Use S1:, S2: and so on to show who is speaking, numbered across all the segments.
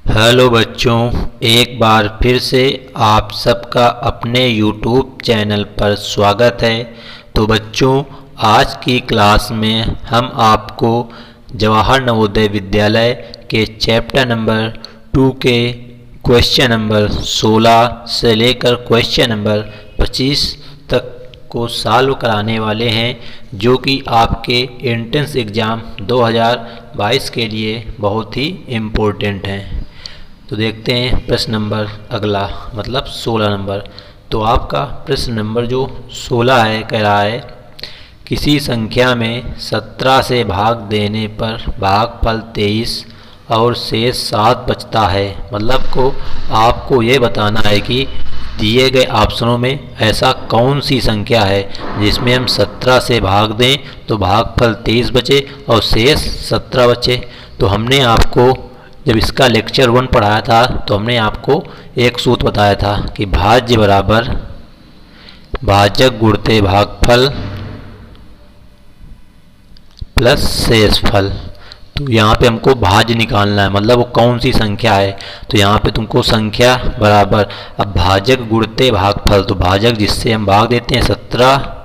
S1: Hello बच्चों, एक बार फिर से आप सबका अपने YouTube चैनल पर स्वागत है। तो बच्चों, आज की क्लास में हम आपको जवाहर नवोदय विद्यालय के चैप्टर नंबर 2 के क्वेश्चन नंबर 16 से लेकर क्वेश्चन नंबर 25 तक को सॉल्व कराने वाले हैं, जो कि आपके एंट्रेंस एग्ज़ाम 2022 के लिए बहुत ही इम्पोर्टेंट हैं। तो देखते हैं प्रश्न नंबर अगला, मतलब 16 नंबर। तो आपका प्रश्न नंबर जो 16 है, कह रहा है किसी संख्या में 17 से भाग देने पर भागफल 23 और शेष 7 बचता है। मतलब को आपको ये बताना है कि दिए गए ऑप्शनों में ऐसा कौन सी संख्या है जिसमें हम 17 से भाग दें तो भागफल 23 बचे और शेष 17 बचे। तो हमने आपको जब इसका लेक्चर 1 पढ़ाया था तो हमने आपको एक सूत्र बताया था कि भाज्य बराबर भाजक गुणते भागफल प्लस शेषफल। तो यहाँ पे हमको भाज्य निकालना है, मतलब वो कौन सी संख्या है। तो यहाँ पे तुमको संख्या बराबर, अब भाजक गुणते भागफल, तो भाजक जिससे हम भाग देते हैं 17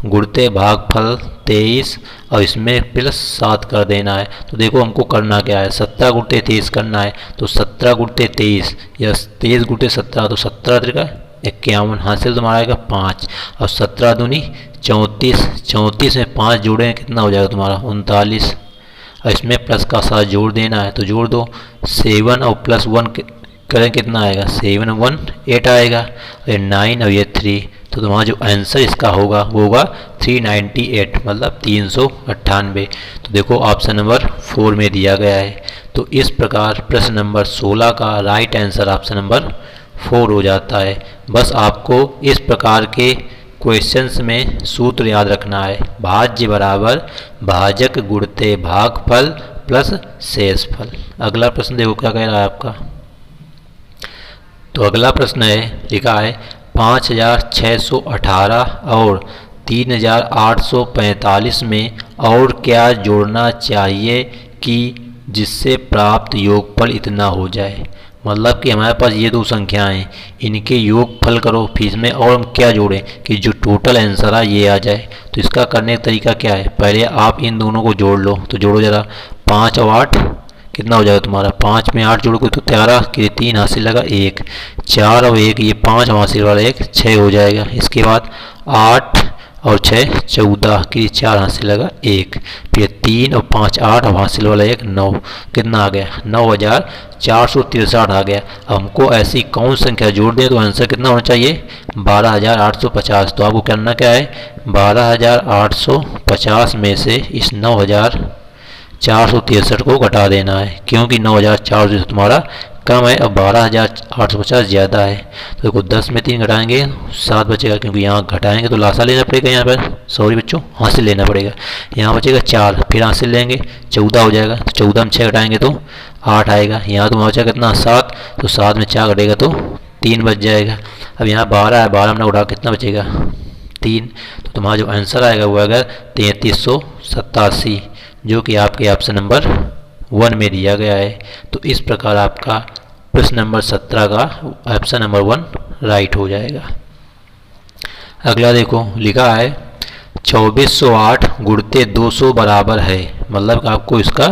S1: गुणते भागफल 23 और इसमें प्लस 7 कर देना है। तो देखो हमको करना क्या है, 17 गुणते 23 करना है। तो 17 गुणते 23 या 23 गुणते 17, तो 17 त्रिका 51, हासिल तुम्हारा आएगा 5 और 17 दूनी 34, 34 में 5 जोड़ें कितना हो जाएगा तुम्हारा 39 और इसमें प्लस का 7 जोड़ देना है। तो जोड़ दो, 7 और प्लस 1 करें कितना आएगा, 7 1 8 आएगा, ये 9 और ये 3। तो तुम्हारा जो आंसर इसका होगा वो होगा 398, मतलब 398। तो देखो ऑप्शन नंबर 4 में दिया गया है। तो इस प्रकार प्रश्न नंबर 16 का राइट आंसर ऑप्शन नंबर 4 हो जाता है। बस आपको इस प्रकार के क्वेश्चंस में सूत्र याद रखना है, भाज्य बराबर भाजक गुणते भागफल प्लस शेषफल। अगला प्रश्न देखो क्या कह रहा है आपका। तो अगला प्रश्न है, लिखा है 5618 और 3845 में और क्या जोड़ना चाहिए कि जिससे प्राप्त योगफल इतना हो जाए। मतलब कि हमारे पास ये दो संख्याएं हैं, इनके योगफल करो, फिर इसमें और हम क्या जोड़ें कि जो टोटल आंसर है ये आ जाए। तो इसका करने का तरीका क्या है, पहले आप इन दोनों को जोड़ लो। तो जोड़ो ज़रा, 5 और 8 कितना हो जाएगा तुम्हारा, 5 में 8 जोड़ोगे तो 13 के 3 हासिल लगा 1, 4 और 1 ये 5 हासिल वाला 1 6 हो जाएगा। इसके बाद 8 और 6 14 के 4 हासिल लगा 1, फिर 3 और 5 8 और हासिल वाला 1 9, कितना आ गया 9463 आ गया। अब हमको ऐसी कौन संख्या जोड़ दें तो आंसर कितना होना चाहिए 12850। तो आपको करना क्या है, 12850 में से इस 9463 को घटा देना है, क्योंकि 9400 तुम्हारा कम है और 12850 ज़्यादा है। तो देखो 10 में 3 घटाएंगे 7 बचेगा, क्योंकि यहाँ घटाएंगे तो लासा लेना पड़ेगा, यहाँ पर सॉरी बच्चों हासिल लेना पड़ेगा। यहाँ बचेगा 4, फिर हासिल लेंगे 14 हो जाएगा। तो 14 में 6 घटाएंगे तो 8 आएगा। यहाँ तो बचा कितना 7, तो 7 में 4 घटेगा तो 3 बच जाएगा। अब यहाँ 12 है, 12 में उठा कितना बचेगा 3। तो तुम्हारा जो आंसर आएगा वो अगर 3387, जो कि आपके ऑप्शन नंबर 1 में दिया गया है। तो इस प्रकार आपका प्रश्न नंबर 17 का ऑप्शन नंबर 1 राइट हो जाएगा। अगला देखो, लिखा है 2408 गुणते 200 बराबर है। मतलब आपको इसका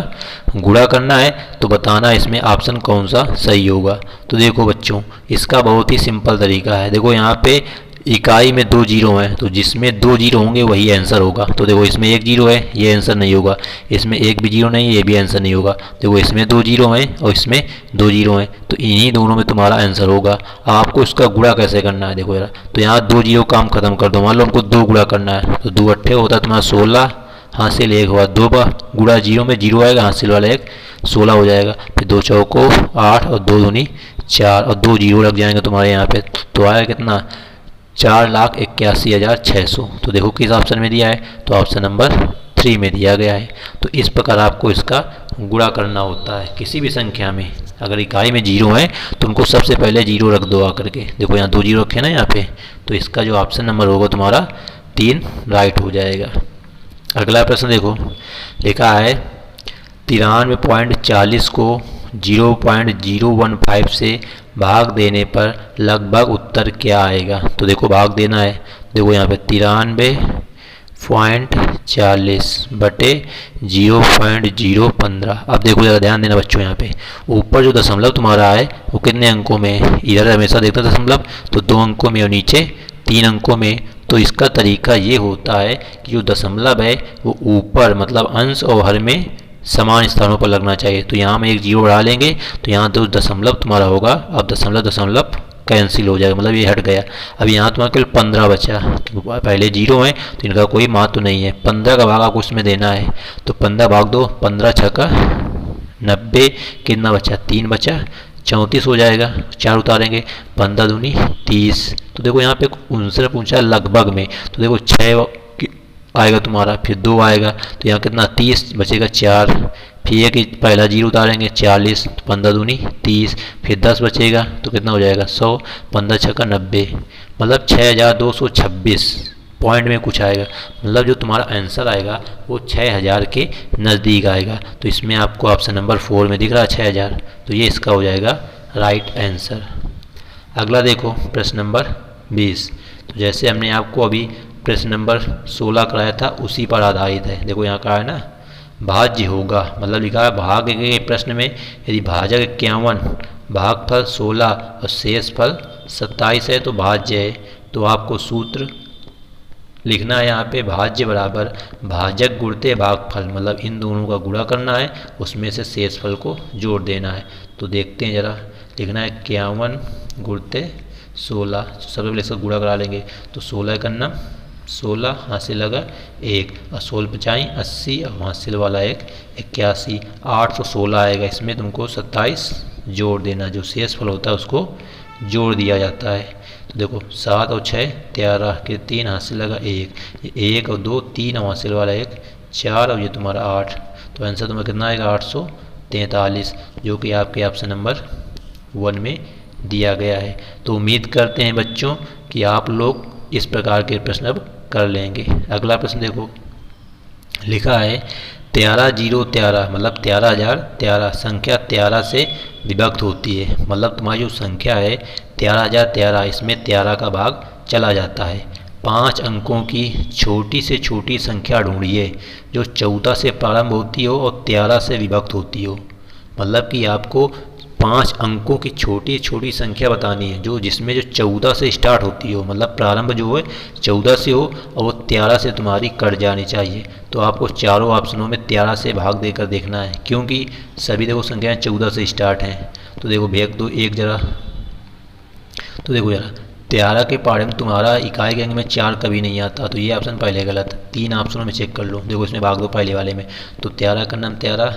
S1: गुणा करना है, तो बताना इसमें ऑप्शन कौन सा सही होगा। तो देखो बच्चों, इसका बहुत ही सिंपल तरीका है। देखो यहाँ पे इकाई में 2 जीरो हैं, तो जिसमें 2 जीरो होंगे वही आंसर होगा। तो देखो इसमें 1 जीरो है, ये आंसर नहीं होगा। इसमें 1 भी जीरो नहीं है, ये भी आंसर नहीं होगा। देखो इसमें 2 जीरो हैं और इसमें 2 जीरो हैं, तो इन्हीं दोनों में तुम्हारा आंसर होगा। आपको इसका गुणा कैसे करना है, देखो यार, तो यहाँ 2 जीरो काम खत्म कर दो। मान लो हमको 2 गुणा करना है, तो 2 अट्ठे होता है तुम्हारा 16, हासिल 1 हुआ, 2 बार गुणा जीरो में जीरो आएगा, हासिल वाला 1 16 हो जाएगा। फिर 2 चौको 8 और 2 दूनी 4 और 2 जीरो लग जाएंगे तुम्हारे यहाँ पे, तो आएगा कितना 4,81,600। तो देखो किस ऑप्शन में दिया है, तो ऑप्शन नंबर 3 में दिया गया है। तो इस प्रकार आपको इसका गुणा करना होता है किसी भी संख्या में। अगर इकाई में जीरो है तो उनको सबसे पहले जीरो रख दो आकर के। देखो यहाँ 2 जीरो रखे ना यहाँ पे, तो इसका जो ऑप्शन नंबर होगा तुम्हारा 3 राइट हो जाएगा। अगला प्रश्न देखो, लिखा है 93.40 को 0.015 से भाग देने पर लगभग उत्तर क्या आएगा। तो देखो भाग देना है, देखो यहाँ पे 93.40 बटे 0.015। अब देखो ज़रा ध्यान देना बच्चों, यहाँ पे ऊपर जो दशमलव तुम्हारा है वो कितने अंकों में है, इधर हमेशा देखता दशमलव तो 2 अंकों में और नीचे 3 अंकों में। तो इसका तरीका ये होता है कि जो दशमलव है वो ऊपर मतलब अंश और हर में समान स्थानों पर लगना चाहिए। तो यहाँ में एक जीरो बढ़ा लेंगे तो यहाँ तो दशमलव तुम्हारा होगा, अब दशमलव दशमलव कैंसिल हो जाएगा, मतलब ये हट गया। अब यहाँ तुम्हारा केवल 15 बचा, क्योंकि पहले जीरो है तो इनका कोई महत्व नहीं है। 15 का भाग आपको उसमें देना है, तो 15 भाग दो, 15 छक्का 90, कितना बचा 3 बचा, 34 हो जाएगा। 4 उतारेंगे, 15 दूनी 30। तो देखो यहाँ पे उनसे पूछा है लगभग में, तो देखो 6 आएगा तुम्हारा, फिर 2 आएगा तो यहाँ कितना 30 बचेगा 4, फिर एक पहला जीरो उतारेंगे 40, तो 15 दूनी 30, फिर 10 बचेगा तो कितना हो जाएगा 100, 15 छक्का 90, मतलब 6226 पॉइंट में कुछ आएगा। मतलब जो तुम्हारा आंसर आएगा वो 6000 के नज़दीक आएगा। तो इसमें आपको ऑप्शन नंबर 4 में दिख रहा है 6000, तो ये इसका हो जाएगा राइट आंसर। अगला देखो प्रश्न नंबर 20। तो जैसे हमने आपको अभी प्रश्न नंबर 16 कराया था उसी पर आधारित है। देखो यहाँ कहा है ना भाज्य होगा, मतलब लिखा है भाग के प्रश्न में यदि भाजक 51, भागफल 16 और शेषफल 27 है तो भाज्य है। तो आपको सूत्र लिखना है यहाँ पे भाज्य बराबर भाजक गुणते भागफल, मतलब इन दोनों का गुणा करना है, उसमें से शेषफल को जोड़ देना है। तो देखते हैं जरा, लिखना है 51 गुणते 16, सबसे पहले इसका गुणा करा लेंगे। तो 16 करना 16, हासिल लगा 1 और 16 पचाई 80 और हासिल वाला 1 81, 816 आएगा। इसमें तुमको 27 जोड़ देना, जो शेषफल होता है उसको जोड़ दिया जाता है। तो देखो 7 और 6 13 के 3 हासिल लगा 1, 1 और 2 3 और हासिल वाला 1 4 और ये तुम्हारा 8। तो आंसर तुम्हारा कितना आएगा 843, जो कि आपके ऑप्शन नंबर 1 में दिया गया है। तो उम्मीद करते हैं बच्चों कि आप लोग इस प्रकार के प्रश्न अब कर लेंगे। अगला प्रश्न देखो, लिखा है 13,013 मतलब 13,013 संख्या 13 से विभक्त होती है। मतलब तुम्हारी जो संख्या है 13,013, इसमें 13 का भाग चला जाता है। 5 अंकों की छोटी से छोटी संख्या ढूंढिए जो 14 से प्रारंभ होती हो और 13 से विभक्त होती हो। मतलब कि आपको 5 अंकों की छोटी छोटी संख्या बतानी है जो जिसमें जो 14 से स्टार्ट होती हो, मतलब प्रारंभ जो है 14 से हो और वो 13 से तुम्हारी कट जानी चाहिए। तो आपको चारों ऑप्शनों में 13 से भाग देकर देखना है, क्योंकि सभी देखो संख्याएं 14 से स्टार्ट हैं। तो देखो भेज दो एक जरा, तो देखो जरा 13 के पारे में तुम्हारा इकाई के अंक में 4 कभी नहीं आता, तो ये ऑप्शन पहले गलत। 3 ऑप्शनों में चेक कर लो, देखो इसमें भाग दो पहले वाले में। तो 13 का नाम 13,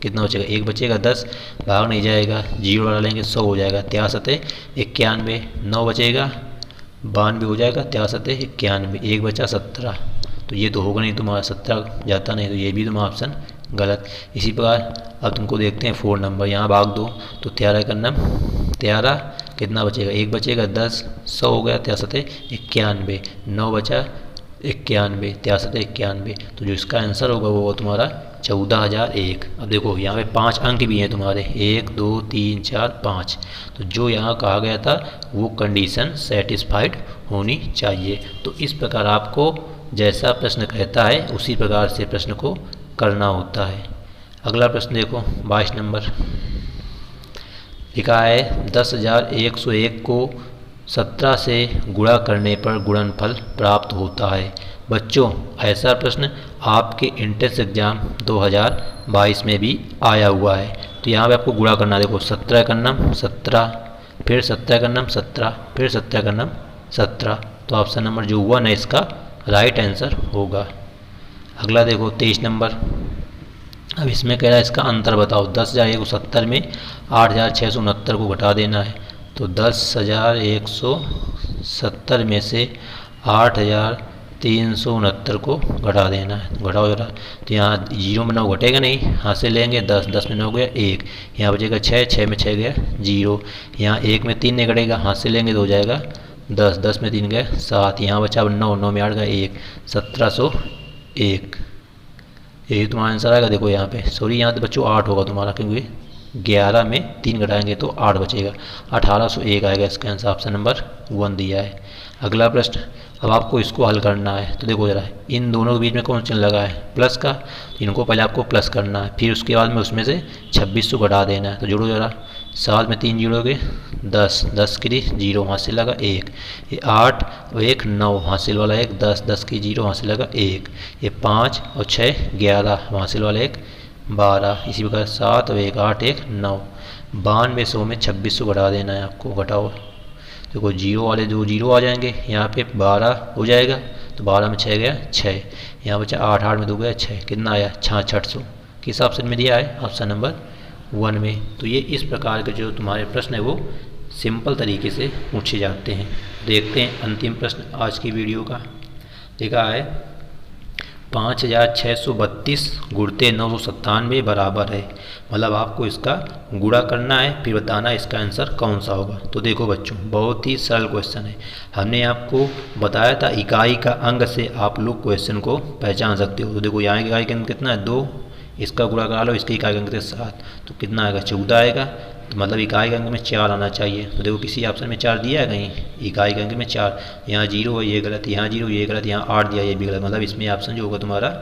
S1: कितना बचेगा 1 बचेगा, 10 भाग नहीं जाएगा, जीरो डाल लेंगे 100 हो जाएगा, 13 सते 91, 9 बचेगा 92 हो जाएगा, 13 सते 91, 1 बचा 17। तो ये तो होगा नहीं तुम्हारा, 17 जाता नहीं, तो ये भी तुम्हारा ऑप्शन गलत। इसी प्रकार अब तुमको देखते हैं 4 नंबर, यहाँ भाग दो तो 13 का नाम 13, कितना बचेगा 1 बचेगा, 10 100 हो गया, 13 सते 91, 9 बचा 91, 13 सते 91। तो जो इसका आंसर होगा वो तुम्हारा 14,001। अब देखो यहाँ पे 5 अंक भी हैं तुम्हारे, 1 2 3 4 5। तो जो यहाँ कहा गया था वो कंडीशन सेटिस्फाइड होनी चाहिए। तो इस प्रकार आपको जैसा प्रश्न कहता है उसी प्रकार से प्रश्न को करना होता है। अगला प्रश्न देखो 22 नंबर, लिखा है 10,101 को 17 से गुणा करने पर गुणनफल प्राप्त होता है। बच्चों ऐसा प्रश्न आपके एंट्रेंस एग्जाम 2022 में भी आया हुआ है। तो यहाँ पे आपको गुणा करना, देखो 17 का नाम 17, फिर 17 का नाम 17, फिर 17 का नाम 17। तो ऑप्शन नंबर जो 1 है इसका राइट आंसर होगा। अगला देखो 23 नंबर, अब इसमें कह रहा है इसका अंतर बताओ। 10,170 में 8,669 को घटा देना है। तो 10,170 में से 8,369 को घटा देना है, घटाओ जरा। तो यहाँ 0 में 9 घटेगा नहीं, यहाँ से लेंगे 10, 10 में 9 गया 1, यहाँ बचेगा 6, 6 में 6 गया 0, यहाँ 1 में 3 नहीं घटेगा, हाथ से लेंगे तो हो जाएगा 10, 10 में 3 गया 7, यहाँ बचा 9, 9 में 8 गया 1, 1701। यही तुम्हारा आंसर आएगा। देखो यहाँ पे सॉरी यहाँ तो बच्चों 8 होगा तुम्हारा, क्योंकि 11 में 3 घटाएंगे तो 8 बचेगा, 1801 आएगा इसका आंसर, ऑप्शन नंबर 1 दिया है। अगला प्रश्न, अब आपको इसको हल करना है। तो देखो जरा, इन दोनों के बीच में कौन चिन्ह लगा है, प्लस का, इनको पहले आपको प्लस करना है, फिर उसके बाद में उसमें से 2600 घटा देना है। तो जोड़ो जरा, 7 में 3 जोड़ोगे 10, 10 की 0 हासिल लगा 1, ये 8 और 1 9 हासिल वाला 1, 10, 10 की 0 हासिल लगा 1, ये 5 और 6 11 हासिल वाला 1 12, इसी प्रकार 7 और 1 8 1 9, 9200 में 2600 घटा देना है आपको। घटाओ, देखो जीरो वाले जो जीरो आ जाएंगे, यहाँ पे 12 हो जाएगा, तो 12 में 6 गया 6, यहाँ बचा 8, 8 में 2 गया 6, कितना आया 6600। किस ऑप्शन में दिया है, ऑप्शन नंबर 1 में। तो ये इस प्रकार के जो तुम्हारे प्रश्न है वो सिंपल तरीके से पूछे जाते हैं। देखते हैं अंतिम प्रश्न आज की वीडियो का। देखा है 5632 गुणते 997 बराबर है, मतलब आपको इसका गुणा करना है, फिर बताना इसका आंसर कौन सा होगा। तो देखो बच्चों, बहुत ही सरल क्वेश्चन है। हमने आपको बताया था इकाई का अंक से आप लोग क्वेश्चन को पहचान सकते हो। तो देखो यहाँ इकाई का अंक कितना है 2, इसका गुणा करा लो, इसके इकाई का अंक 7, तो कितना आएगा 14 आएगा, तो मतलब इकाई के अंक में 4 आना चाहिए। तो देखो किसी ऑप्शन में 4 दिया है कहीं, इकाई के अंक में 4, यहाँ 0 है ये गलत, यहाँ 0 ये गलत, यहाँ 8 दिया ये भी गलत, मतलब इसमें ऑप्शन जो होगा तुम्हारा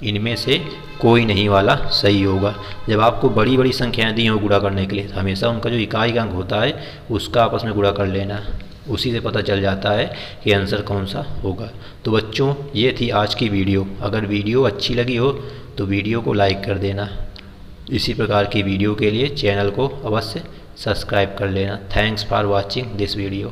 S1: इनमें से कोई नहीं वाला सही होगा। जब आपको बड़ी बड़ी संख्याएं दी हो गुणा करने के लिए, तो हमेशा उनका जो इकाई का अंक होता है उसका आपस में गुणा कर लेना, उसी से पता चल जाता है कि आंसर कौन सा होगा। तो बच्चों ये थी आज की वीडियो। अगर वीडियो अच्छी लगी हो तो वीडियो को लाइक कर देना। इसी प्रकार की वीडियो के लिए चैनल को अवश्य सब्सक्राइब कर लेना। Thanks for watching this video.